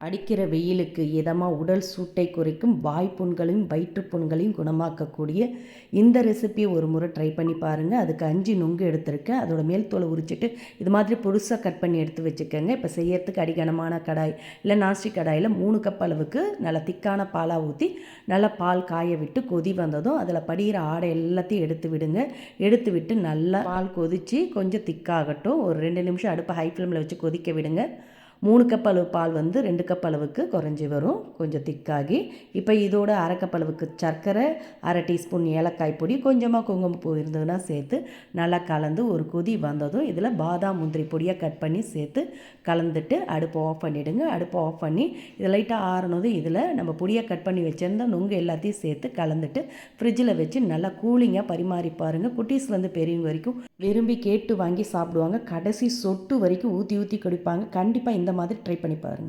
அடிக்கிற வெயிலுக்கு இதமாக உடல் சூட்டை குறைக்கும் வாய்ப்புண்களையும் வயிற்றுப்புண்களையும் குணமாக்கக்கூடிய இந்த ரெசிபியை ஒரு முறை ட்ரை பண்ணி பாருங்கள். அதுக்கு 5 நுங்கு எடுத்துருக்கேன். அதோட மேல் தோலை உரிச்சிட்டு இது மாதிரி பொடுசாக கட் பண்ணி எடுத்து வச்சுக்கோங்க. இப்போ செய்யறதுக்கு அடிகனமான கடாய் இல்லை நாஸ்டிக் கடாயில் 3 கப் அளவுக்கு நல்லா திக்கான பாலாக ஊற்றி நல்லா பால் காய விட்டு கொதி வந்ததும் அதில் படிகிற ஆடை எல்லாத்தையும் எடுத்து விடுங்க. எடுத்து விட்டு நல்லா பால் கொதித்து கொஞ்சம் திக்காகட்டும். ஒரு 2 நிமிஷம் அடுப்பை ஹை ஃப்ளேமில் வச்சு கொதிக்க விடுங்க. 3 கப் அளவு பால் 2 கப் அளவுக்கு குறைஞ்சி வரும், கொஞ்சம் திக்காகி. இப்போ இதோட 1/2 கப் அளவுக்கு சர்க்கரை, 1/2 டீஸ்பூன் ஏலக்காய் பொடி, கொஞ்சமாக குங்குமப்பூ இருந்ததுன்னா சேர்த்து நல்லா கலந்து ஒரு கொதி வந்ததும் இதில் பாதாம் முந்திரி பொடியாக கட் பண்ணி சேர்த்து கலந்துட்டு அடுப்பை ஆஃப் பண்ணிவிடுங்க. அடுப்பை ஆஃப் பண்ணி இது லைட்டாக ஆறினதும் இதில் நம்ம பொடியாக கட் பண்ணி வச்சுருந்த நுங்கு எல்லாத்தையும் சேர்த்து கலந்துட்டு ஃப்ரிட்ஜில் வச்சு நல்லா கூலிங்காக பரிமாறி பாருங்கள். குட்டீஸ்லேருந்து பெரியவங்க வரைக்கும் விரும்பி கேட்டு வாங்கி சாப்பிடுவாங்க. கடைசி சொட்டு வரைக்கும் ஊற்றி ஊற்றி குடிப்பாங்க. கண்டிப்பாக இந்த மாதிரி ட்ரை பண்ணி பாருங்கள்.